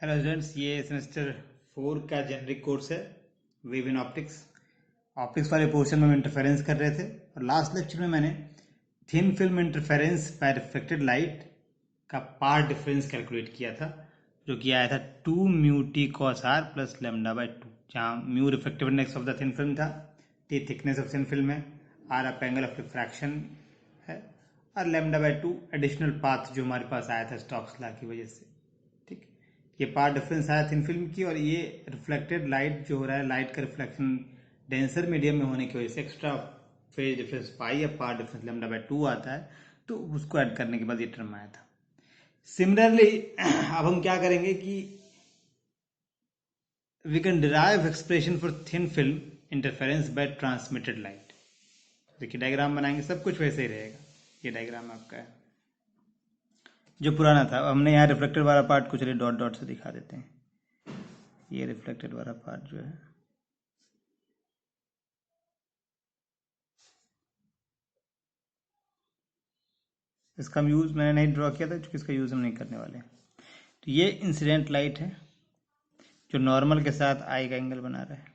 Hello students, ये semester 4 का generic course है वेव इन ऑप्टिक्स। ऑप्टिक्स वाले पोर्शन में हम इंटरफेरेंस कर रहे थे और लास्ट लेक्चर में मैंने thin film interference by reflected light का पार्ट डिफरेंस कैलकुलेट किया था, जो कि आया था 2 mu T cos are plus lambda by 2, जहाँ mu reflective index of the thin film था, T thickness of thin film है, R up angle of refraction है और लेमडा बाई 2 एडिशनल पाथ जो हमारे पास आया था स्टोक्स लॉ की वजह से। ठीक, ये पार्ट डिफरेंस आया थिन फिल्म की, और ये रिफ्लेक्टेड लाइट जो हो रहा है, लाइट का रिफ्लेक्शन डेंसर मीडियम में होने की वजह से एक्स्ट्रा फेज डिफरेंस पाई या पार्ट डिफरेंस लेमडा बाई 2 आता है, तो उसको ऐड करने के बाद ये टर्म आया था। सिमिलरली अब हम क्या करेंगे कि we can derive expression for thin film interference by transmitted light. देखिए डायग्राम बनाएंगे, सब कुछ वैसे ही रहेगा। ये डायग्राम आपका है जो पुराना था। हमने यहाँ रिफ्लेक्टेड वाला पार्ट को चलिए डॉट डॉट से दिखा देते हैं। ये रिफ्लेक्टेड वाला पार्ट जो है, इसका यूज़ मैंने नहीं ड्रॉ किया था क्योंकि इसका यूज़ हम नहीं करने वाले। तो ये इंसिडेंट लाइट है जो नॉर्मल के साथ आई का एंगल बना रहा है,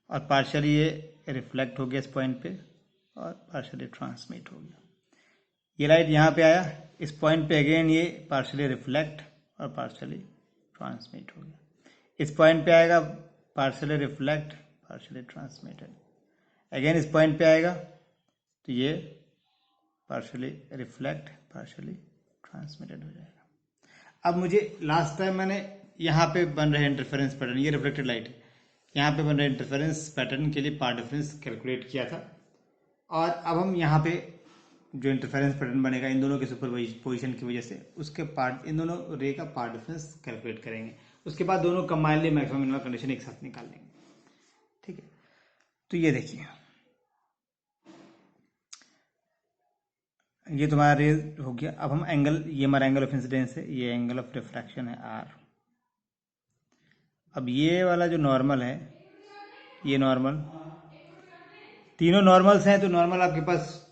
और पार्शियली ये रिफ्लेक्ट हो गया इस पॉइंट पे और पार्शियली ट्रांसमिट हो गया। ये लाइट यहाँ पे आया, इस पॉइंट पे अगेन ये पार्शियली रिफ्लेक्ट और पार्शियली ट्रांसमिट हो गया। इस पॉइंट पे आएगा partially reflect partially transmitted, again इस पॉइंट पे आएगा तो ये पार्शियली रिफ्लेक्ट पार्शियली ट्रांसमिटेड हो जाएगा। अब मुझे लास्ट टाइम मैंने यहाँ पे बन रहे इंटरफेरेंस पैटर्न, ये रिफ्लेक्टेड लाइट है, यहाँ पे बन रहे इंटरफेरेंस पैटर्न के लिए पार्ट डिफरेंस कैलकुलेट किया था, और अब हम यहाँ पे जो इंटरफेरेंस पैटर्न बनेगा इन दोनों के सुपरपोजिशन की वजह से, उसके पार्ट, इन दोनों रे का पार्ट डिफरेंस कैलकुलेट करेंगे। उसके बाद दोनों कंबाइनली मैक्सिमम मिनिमम कंडीशन एक साथ निकाल लेंगे। ठीक है, तो ये देखिए, ये तुम्हारा रे हो गया। अब हम एंगल, ये हमारा एंगल ऑफ इंसिडेंस है, ये एंगल ऑफ रिफ्रैक्शन है आर। अब ये वाला जो नॉर्मल है, ये नॉर्मल, तीनों नॉर्मल्स हैं, तो नॉर्मल आपके पास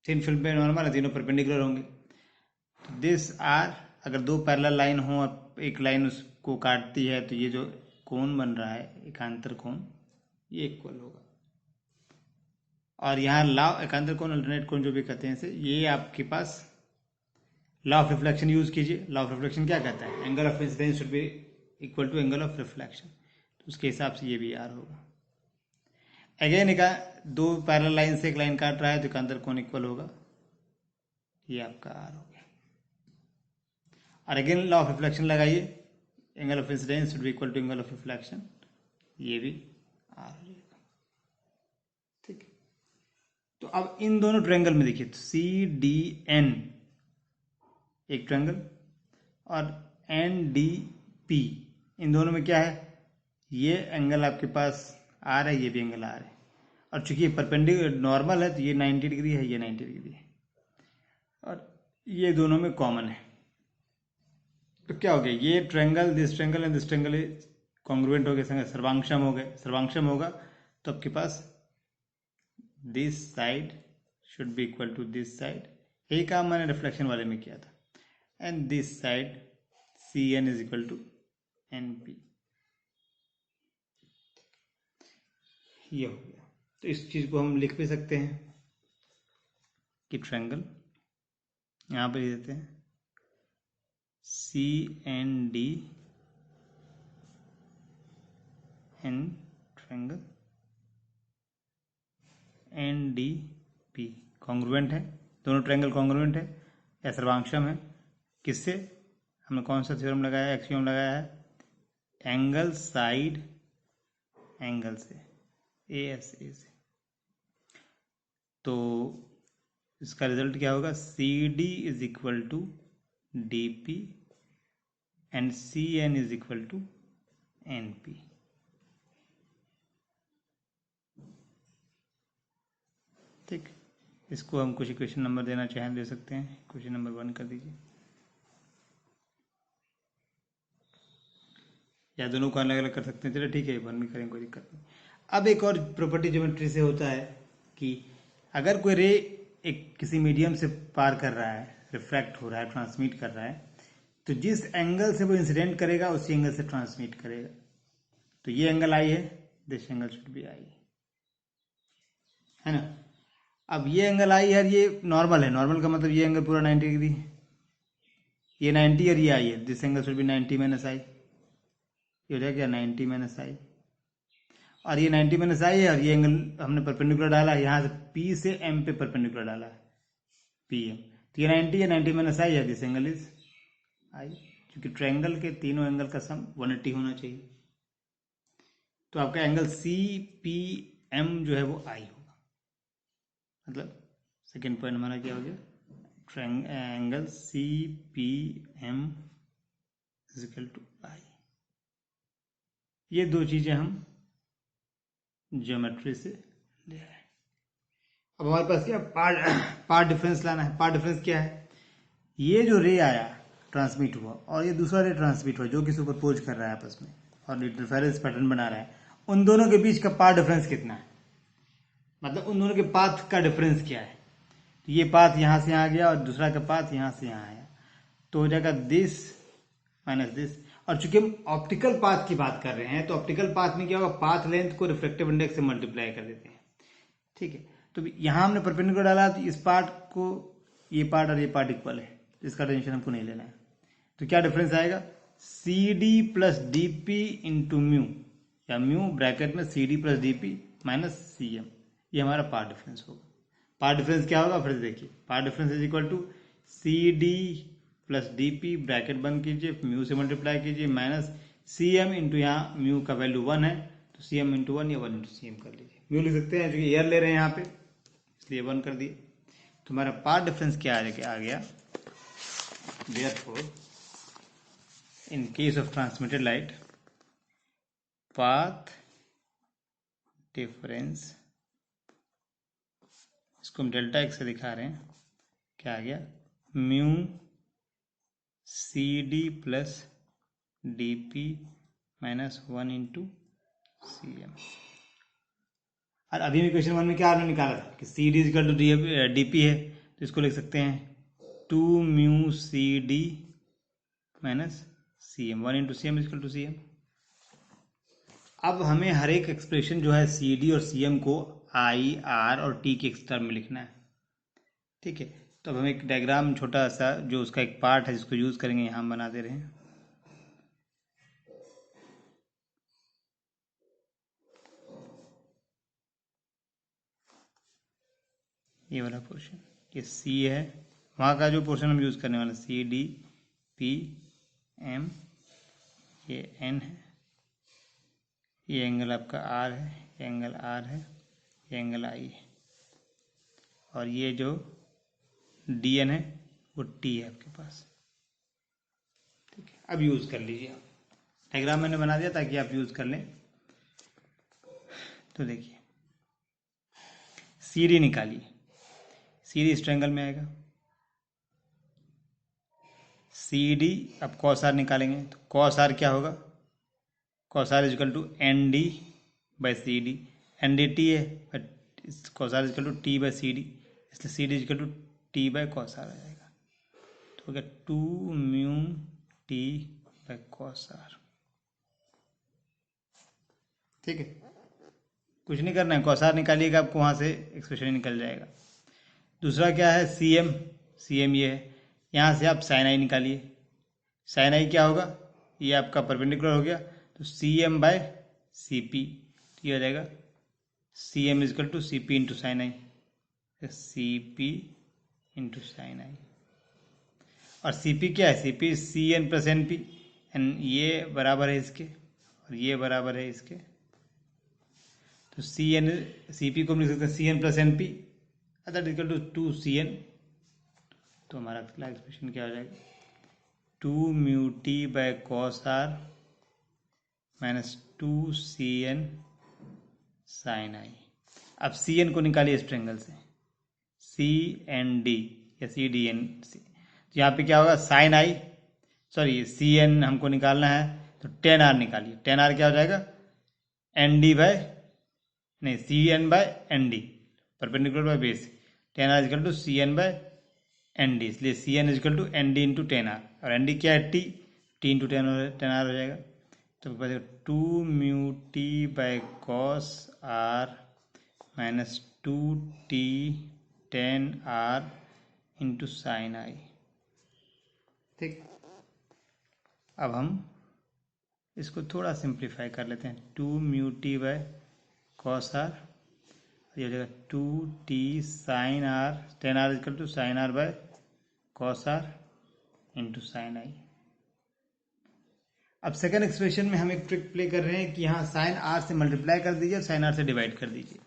थिन फिल्म पे नॉर्मल है, तीनों परपेंडिकुलर होंगे। तो दिस आर, अगर दो पैरेलल लाइन हो और एक लाइन उसको काटती है, तो ये जो कोण बन रहा है एकांतर कोण, ये इक्वल होगा। और यहाँ लॉ एकांतर कोण, अल्टरनेट कोण जो भी कहते हैं इसे, ये आपके पास लॉ ऑफ रिफ्लेक्शन यूज कीजिए। लॉ ऑफ रिफ्लेक्शन क्या कहता है? Angle of incidence should be equal to angle of reflection, तो उसके हिसाब से ये भी आर होगा। अगेन दो पैरेलल लाइन से एक लाइन काट रहा है तो एकांतर कोण इक्वल होगा, ये आपका आर हो गया। और अगेन लॉ ऑफ रिफ्लेक्शन लगाइए, angle of incidence should be equal to angle of reflection, ये भी आर हो जाएगा। ठीक है, तो अब इन दोनों ट्रायंगल में देखिए, सी डी एन एक ट्रायंगल और एन डी पी, इन दोनों में क्या है? ये एंगल आपके पास आर है, ये भी एंगल आर है, और चूंकि ये परपेंडिकुलर नॉर्मल है तो ये 90 डिग्री है, ये 90 डिग्री है, और ये दोनों में कॉमन है। तो क्या हो गया? ये triangle, this triangle and this triangle congruent हो गए, सर्वांगक्षम हो गए। सर्वांगक्षम होगा तो आपके पास this side should be equal to this side, यही काम मैंने रिफ्लेक्शन वाले में किया था, and this side C N is equal to N P, ये हो गया। तो इस चीज को हम लिख भी सकते हैं कि ट्रायंगल, यहां पर लिख देते हैं C N D N triangle N D P congruent है, दोनों ट्रायंगल कॉन्ग्रुएंट है या सर्वांगक्षम है। किससे? हमने कौन सा थ्योरम लगाया? एक्सियोम लगाया है, एंगल साइड एंगल से, ए एस ए से। तो इसका रिजल्ट क्या होगा? C D is equal to D P and C N is equal to N P. ठीक, इसको हम कुछ इक्वेशन नंबर देना चाहें दे सकते हैं। क्वेश्चन नंबर 1 कर दीजिए, या दोनों को अलग अलग कर सकते हैं। चलो ठीक है, 1 भी करेंगे, कोई दिक्कत नहीं। अब एक और प्रॉपर्टी ज्योमेट्री से होता है कि अगर कोई रे एक किसी मीडियम से पार कर रहा है, रिफ्रैक्ट हो रहा है, ट्रांसमिट कर रहा है, तो जिस एंगल से वो इंसिडेंट करेगा उसी एंगल से ट्रांसमिट करेगा। तो ये एंगल आई है, this angle should be i, है ना। अब ये एंगल आई है, ये नॉर्मल है, नॉर्मल का मतलब ये एंगल पूरा 90 डिग्री है, ये 90 और ये आई है, this angle should be 90 minus I, ये हो जाएगा क्या 90 माइनस आई, और ये 90 माइनस आई है, और ये एंगल हमने परपेंडिकुलर डाला है, यहाँ से पी से एम पे परपेंडिकुलर डाला है, पी एम, तो ये 90 है, 90 माइनस आई है, दिस एंगल इज आई, क्योंकि ट्रायंगल के तीनों एंगल का सम 180 होना चाहिए। तो आपका एंगल सी पी एम जो है वो आई होगा, मतलब सेकेंड पॉइंट हमारा क्या हो गया, angle C P M is equal to I. ये दो चीजें हम ज्योमेट्री से ले आए। अब हमारे पास क्या पार्ट डिफरेंस लाना है। पार्ट डिफरेंस क्या है, ये जो रे आया ट्रांसमिट हुआ और ये दूसरा रे ट्रांसमिट हुआ जो कि सुपरपोज कर रहा है आपस में और इंटरफेरेंस पैटर्न बना रहा है, उन दोनों के बीच का पार्ट डिफरेंस कितना है, मतलब उन दोनों के पाथ का डिफरेंस क्या है। तो ये पाथ यहां से यहाँ गया और दूसरा का पाथ यहां से यहाँ आया, तो हो जाएगा दिस माइनस दिस। और चूंकि हम ऑप्टिकल पाथ की बात कर रहे हैं तो ऑप्टिकल पाथ में क्या होगा, पाथ लेंथ को रिफ्लेक्टिव इंडेक्स से मल्टीप्लाई कर देते हैं, ठीक है। तो यहां हमने परपेंडिकुलर डाला तो इस पार्ट को, ये पार्ट और ये पार्ट इक्वल है, इसका टेंशन हमको नहीं लेना है। तो क्या डिफरेंस आएगा, C D plus D P into mu, या म्यू ब्रैकेट में C D plus D P minus C M, ये हमारा पार्ट डिफरेंस होगा। पार्ट डिफरेंस क्या होगा, फिर से देखिए, part difference is equal to C D plus D P bracket बंद कीजिए, म्यू से मल्टीप्लाई कीजिए, माइनस सी एम इंटू, यहाँ म्यू का वैल्यू 1 है तो सी एम इंटू 1 या 1 इंटू सी एम कर लीजिए। म्यू लिख सकते हैं क्योंकि एयर ले रहे हैं यहाँ पे, इसलिए 1 कर दिए। तो हमारा पार्ट डिफरेंस क्या आ गया, therefore in case of transmitted light path difference, इसको हम डेल्टा एक्स से दिखा रहे हैं, क्या आ गया, mu C D plus D P minus 1 into C M. और अभी भी क्वेश्चन 1 में क्या आपने निकाला था कि C D is equal to D P है, तो इसको लिख सकते हैं 2 mu C D minus C M, 1 into C M is equal to C M. अब हमें हर एक एक्सप्रेशन जो है सी डी और सी एम को आई आर और टी के टर्म में लिखना है, ठीक है। तो अब हम एक डायग्राम छोटा सा जो उसका एक पार्ट है जिसको यूज करेंगे यहाँ हम बना दे रहे हैं। ये वाला पोर्शन, ये सी है, वहाँ का जो पोर्शन हम यूज करने वाले सी डी पी एम, ये एन है, ये एंगल आपका आर है, ये एंगल आर है, ये एंगल आई है, और ये जो डी एन है वो टी है आपके पास, ठीक है। अब यूज कर लीजिए आप, डायग्राम मैंने बना दिया ताकि आप यूज कर लें। तो देखिए सी डी निकालिए, सी डी इस ट्रायंगल में आएगा, सी डी, अब कॉस आर निकालेंगे तो कॉस आर क्या होगा, cos R is equal to N D by C D, N D T है but cos R is equal to T by C D, इसलिए C D is equal to T by cos R आ जाएगा। तो हो गया 2 mu T by cos are, ठीक है। कुछ नहीं करना है, कॉस आर निकालिएगा आपको वहाँ से एक्सप्रेशन निकल जाएगा। दूसरा क्या है सी एम, सी एम ये है, यहाँ से आप साइन आई निकालिए, साइन आई क्या होगा, ये आपका परपेंडिकुलर हो गया तो C M by C P, ये हो जाएगा C M is equal to C P into sine I, C P into sine I. और सी पी क्या है, C P C N plus N P, N ये बराबर है इसके और ये बराबर है इसके, तो सी एन सी पी को हम लिख सकते हैं C N plus N P that equal to 2 C N. तो हमारा अगला एक्सप्रेशन क्या हो जाएगा, 2 mu T by cos R minus 2 C N sine I. अब सी एन को निकालिए इस ट्रायंगल से, सी एन डी या सी डी एन सी, तो यहाँ पे क्या होगा sine I, sorry C N हमको निकालना है तो टेन आर निकालिए, टेन आर क्या हो जाएगा एन डी बाय, नहीं C N by N D, perpendicular by base, tan R is equal to C N by N D, इसलिए C N is equal to N D into tan R, और N D क्या है T, T into tan R हो जाएगा। तो बचेगा two mu T by cos R minus two T tan R into sine I. ठीक, अब हम इसको थोड़ा सिंप्लीफाई कर लेते हैं। Two mu T by cos R, ये हो जाएगा two T sine R, tan R equal to sine R by cos R into sine I. अब सेकेंड एक्सप्रेशन में हम एक ट्रिक प्ले कर रहे हैं कि यहाँ साइन आर से मल्टीप्लाई कर दीजिए और साइन आर से डिवाइड कर दीजिए।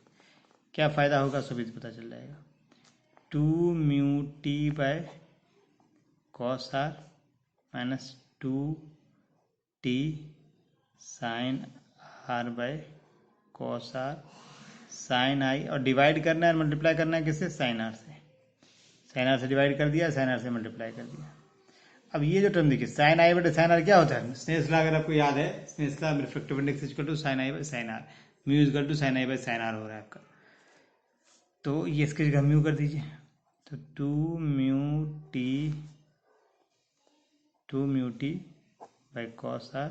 क्या फ़ायदा होगा सो भी पता चल जाएगा। Two mu T by cos R minus two T sine R by cos R sine I, और डिवाइड करना है मल्टीप्लाई करना है किससे, साइन आर से। साइन आर से डिवाइड कर दिया, साइन आर से मल्टीप्लाई कर दिया। अब ये जो टर्म देखिए साइन आई बटे साइन आर क्या होता है, स्नेल्स लॉ अगर आपको याद है, Snell's law refractive index equal to sine i by sine r, mu equal to sine i by sine r हो रहा है आपका। तो ये इसकी जगह म्यू कर दीजिए, तो two mu T by cos R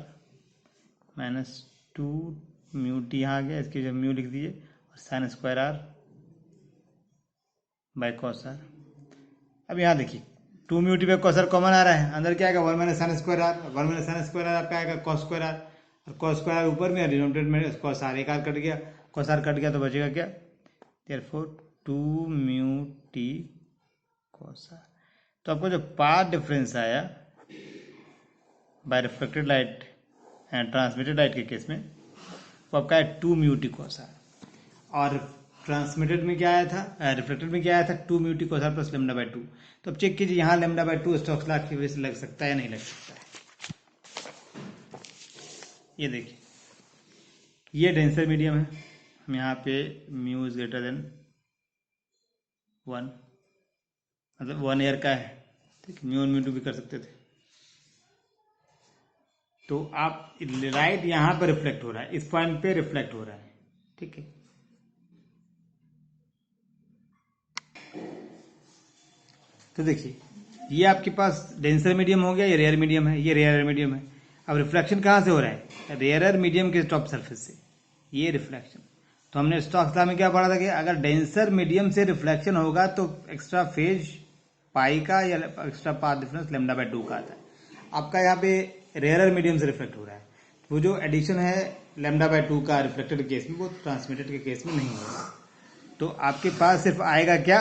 minus two mu T यहाँ आ गया, इसकी जगह म्यू लिख दीजिए, और sine square R by cos R. अब यहाँ देखिए two mu T by cos R common आ रहा है, अंदर क्या आएगा one minus sine square R, one minus sine square R आपका आएगा कॉस स्क्वायर आर, और कॉस स्क्वायर आर ऊपर में, डिनोमिनेटर में कॉस आर, एक आर कट गया, कॉस आर कट गया तो बचेगा क्या, therefore two mu T cos r. तो आपको जो पाथ डिफरेंस आया by reflected light and transmitted light के केस में वो आपका है two mu T cos r, और ट्रांसमिटेड में क्या आया था, रिफ्लेक्टेड में क्या आया था, two mu T cos are plus lambda by two. तो अब चेक कीजिए यहाँ lambda by two Stokes law की वजह से लग सकता है या नहीं लग सकता है। ये देखिए ये डेंसर मीडियम है, हम यहाँ पे mu is greater than one, मतलब वन ईयर का है, ठीक, म्यू वन म्यू टू भी कर सकते थे। तो आप लाइट यहाँ पर रिफ्लेक्ट हो रहा है, इस पॉइंट पे रिफ्लेक्ट हो रहा है, ठीक है। तो देखिए ये आपके पास डेंसर मीडियम हो गया, ये रेयर मीडियम है, ये रेयर मीडियम है। अब रिफ्लेक्शन कहाँ से हो रहा है, रेयर मीडियम के टॉप सरफेस से, ये रिफ्लेक्शन। तो हमने स्टोक्स लॉ में क्या पढ़ा था कि अगर डेंसर मीडियम से रिफ्लेक्शन होगा तो एक्स्ट्रा फेज पाई का या extra path difference lambda by to का आता है। आपका यहाँ पे रेयर मीडियम से रिफ्लेक्ट हो रहा है, वो जो एडिशन है लेमडा बाई टू का रिफ्लेक्टेड केस में वो ट्रांसमिटेड के केस में नहीं होगा। तो आपके पास सिर्फ आएगा क्या,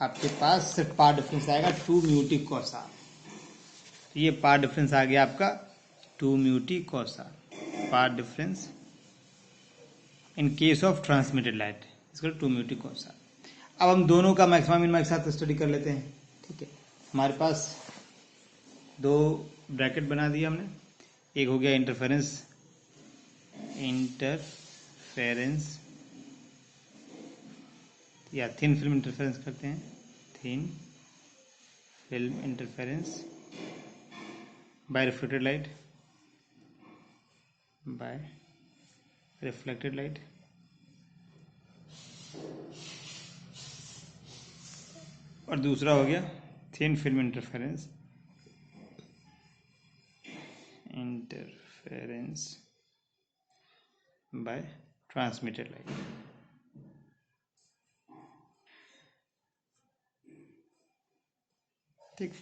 आपके पास सिर्फ पाथ डिफरेंस आएगा two mu T cos R. ये पाथ डिफरेंस आ गया आपका two mu T cos R, path difference in case of transmitted light इसका two mu T cos R. अब हम दोनों का मैक्सिमम मिनिमम एक साथ स्टडी कर लेते हैं, ठीक है। हमारे पास दो ब्रैकेट बना दिया हमने, एक हो गया इंटरफेरेंस या थिन फिल्म इंटरफेरेंस करते हैं, thin film interference by reflected light, और दूसरा हो गया thin film interference by transmitted light. ठीक,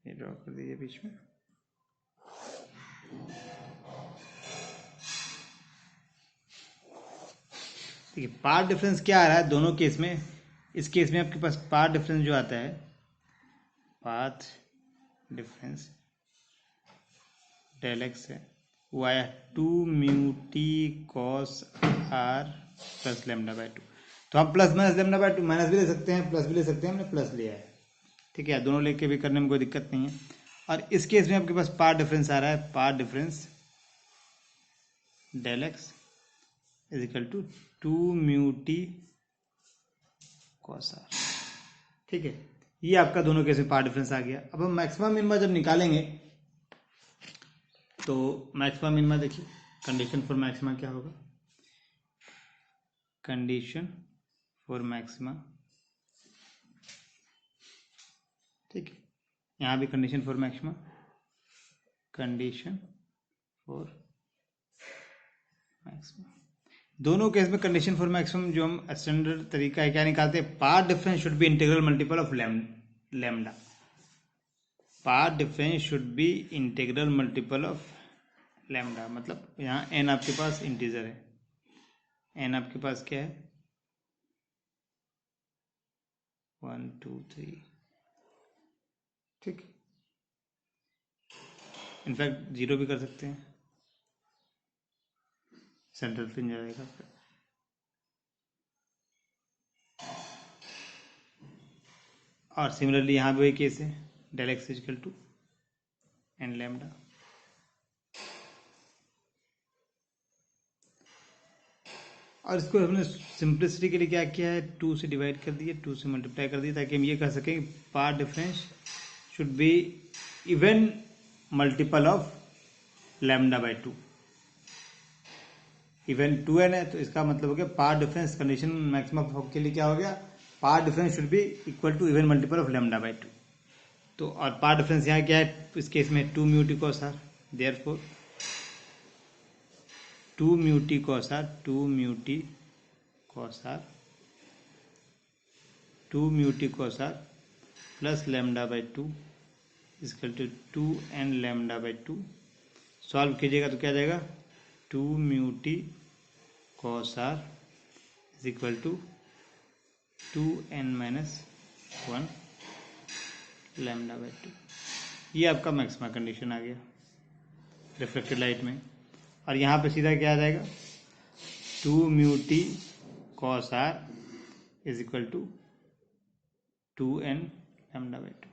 ये ड्रॉ कर दीजिए बीच में। देखिए पाथ डिफरेंस क्या आ रहा है दोनों केस में। इस केस में आपके पास पाथ डिफरेंस जो आता है, पाथ डिफरेंस डेल एक्स है, वो आया two mu T cos are plus lambda by two. तो हम plus minus lambda by two minus भी ले सकते हैं, प्लस भी ले सकते हैं, हमने प्लस लिया है, ठीक है। दोनों लेके भी करने में कोई दिक्कत नहीं है। और इस केस में आपके पास पाथ डिफरेंस आ रहा है, path difference del x is equal to two mu T cos are, ठीक है। ये आपका दोनों केस में पाथ डिफरेंस आ गया। अब हम मैक्सिमम मिनिमा जब निकालेंगे तो मैक्सिमम मिनिमा देखिए, कंडीशन फॉर मैक्सिमा क्या होगा, कंडीशन फॉर मैक्सिमा ठीक है, यहाँ भी condition for maxima, condition for maxima, दोनों केस में कंडीशन फॉर मैक्सिमम जो हम स्टैंडर्ड तरीका है क्या निकालते हैं, path difference should B integral multiple of lambda, path difference should B integral multiple of lambda, मतलब यहाँ n आपके पास इंटीजर है, n आपके पास क्या है 1 2 3, ठीक, इनफैक्ट 0 भी कर सकते हैं, सेंट्रल फ्रिंज आएगा। और सिमिलरली यहाँ भी वही केस है, del x is equal to n lambda, और इसको हमने सिंप्लिसिटी के लिए क्या किया है, 2 से डिवाइड कर दिया, 2 से मल्टीप्लाई कर दिया, ताकि हम ये कह सकें path difference should be even multiple of lambda by 2, even 2n है तो इसका मतलब हो गया पाथ डिफरेंस कंडीशन मैक्सिमम के लिए क्या हो गया, path difference should be equal to even multiple of lambda by 2। तो और पाथ डिफरेंस यहाँ क्या है इस केस में 2 mu T cos r, therefore 2 mu T cos r, 2 mu T cos r, 2 mu T cos are plus lambda by 2 is equal to 2n lambda by 2। Solve कीजिएगा तो क्या जाएगा, 2 mu T cos r is equal to 2n minus 1 lambda by 2। ये आपका maxima condition आ गया reflected light में। और यहाँ पे सीधा क्या आ जाएगा, 2 mu T cos r is equal to 2n lambda by 2।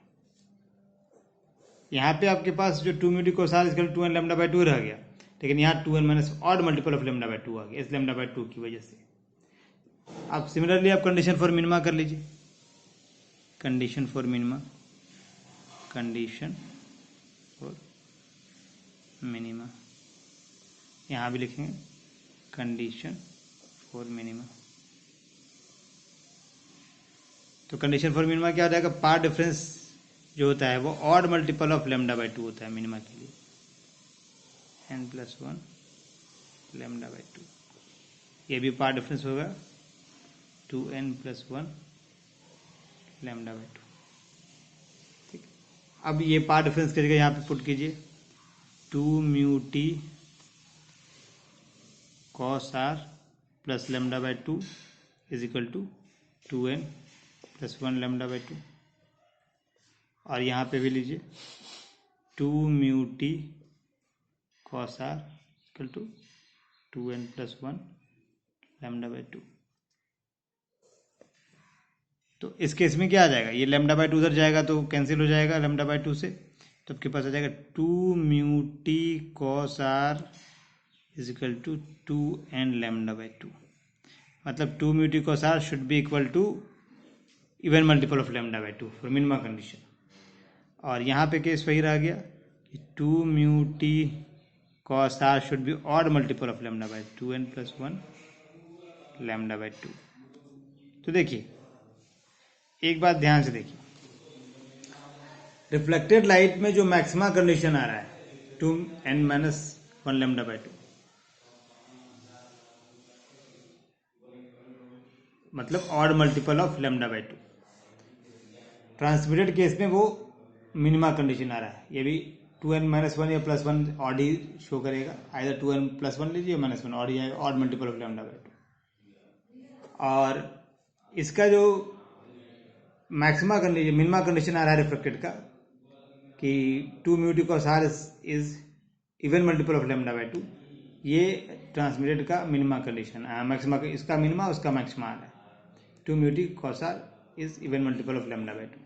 यहाँ पे आपके पास जो 2 mu T cos r is equal to 2n lambda by 2 रह गया, लेकिन यहाँ 2n minus odd multiple of lambda by 2 आ गया इस लैम्डा बाई 2 की वजह से। अब सिमिलरली आप कंडीशन फॉर मिनिमा कर लीजिए, condition for minima, condition for minima, यहाँ भी लिखेंगे कंडीशन फॉर मिनिमा। तो कंडीशन फॉर मिनिमा क्या हो जाएगा, पाथ डिफरेंस जो होता है वो odd multiple of lambda by 2 होता है मिनिमा के लिए, n प्लस 1 लैम्डा बाई 2। ये भी पाथ डिफरेंस होगा 2n प्लस 1 लैम्डा बाई 2। ठीक, अब ये पाथ डिफरेंस की जगह यहाँ पे पुट कीजिए, 2 mu T cos are plus lambda by 2 is equal to 2n plus 1 lambda by 2। और यहाँ पे भी लीजिए 2 mu T cos r equal to 2n plus 1 lambda by 2। तो इस केस में क्या आ जाएगा, ये लैम्डा बाई 2 उधर जाएगा तो कैंसिल हो जाएगा लैम्डा बाई 2 से, तो आपके पास आ जाएगा 2 mu T cos r is equal to 2n lambda by 2। मतलब 2 mu T cos r should be equal to even multiple of lambda by 2 for minima condition. और यहाँ पे केस वही रह गया कि 2 mu T cos r should be odd multiple of lambda by 2n plus 1 lambda by 2। तो देखिए एक बात ध्यान से देखिए, रिफ्लेक्टेड लाइट में जो मैक्सिमा कंडीशन आ रहा है 2n माइनस 1 लैम्डा बाई 2, मतलब odd multiple of lambda by 2। Transmitted case में वो मिनिमा कंडीशन आ रहा है, ये भी 2n माइनस 1 या प्लस 1 ऑड ही शो करेगा, आइदर 2n प्लस 1 लीजिए माइनस 1 ऑड ही आएगा, odd multiple of lambda by 2। और इसका जो मैक्सिमा कंडीशन मिनिमा कंडीशन आ रहा है रिफ्लेक्टेड का कि 2 mu T cos r is even multiple of lambda by 2, ये ट्रांसमिटेड का मिनिमा कंडीशन मैक्सिमा, इसका मिनिमा उसका मैक्सिमा आ रहा है 2 mu T cos r is even multiple of lambda by 2।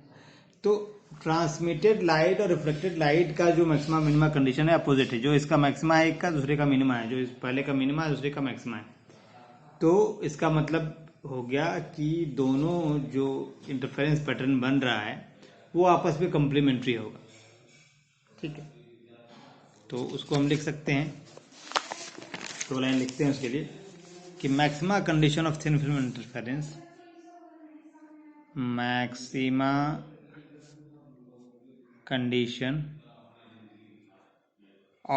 तो ट्रांसमिटेड लाइट और रिफ्लेक्टेड लाइट का जो मैक्सिमा मिनिमा कंडीशन है अपोजिट है, जो इसका मैक्सिमा है एक का दूसरे का मिनिमा है, जो इस पहले का मिनिमा है दूसरे का मैक्सिमा है। तो इसका मतलब हो गया कि दोनों जो इंटरफेरेंस पैटर्न बन रहा है वो आपस में कम्प्लीमेंट्री होगा। ठीक है, तो उसको हम लिख सकते हैं, दो लाइन लिखते हैं उसके लिए कि maxima condition of thin film interference, maxima condition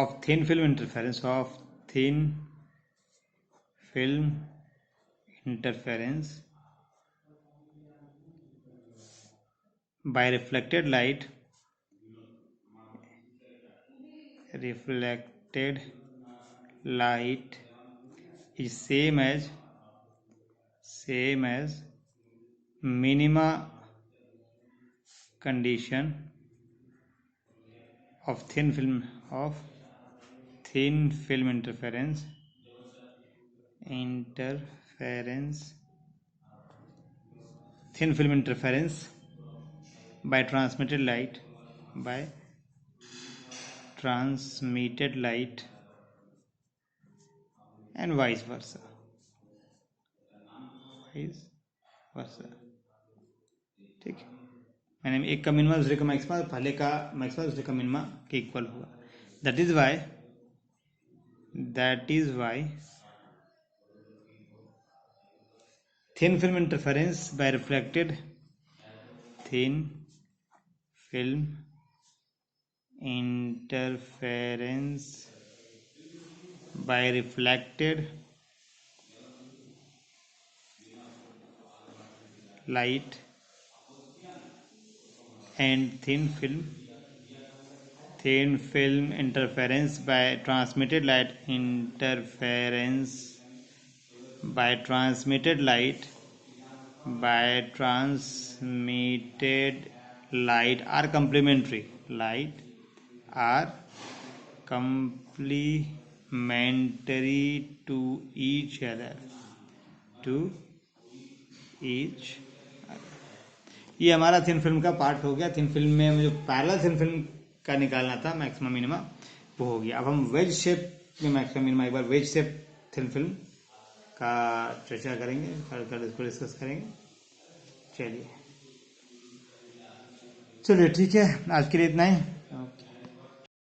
of thin film interference by reflected light is same as minima condition of thin film interference by transmitted light and vice versa. ठीक है, मैंने एक का मिनिमा दूसरे का maxima, पहले का maxima दूसरे का मिनिमा के इक्वल होगा. That is why thin film interference by reflected light and thin film interference by transmitted light are complementary to each other. ये हमारा थिन फिल्म का पार्ट हो गया. थिन फिल्म में मुझे पैरेलल थिन फिल्म का निकालना था मैक्सिमम मिनिमा, वो हो गया. अब हम वेज शेप में मैक्सिमम मिनिमा, एक बार वेज शेप थिन फिल्म का चर्चा करेंगे, कल इसको डिस्कस करेंगे. चलिए ठीक है, आज के लिए इतना ही.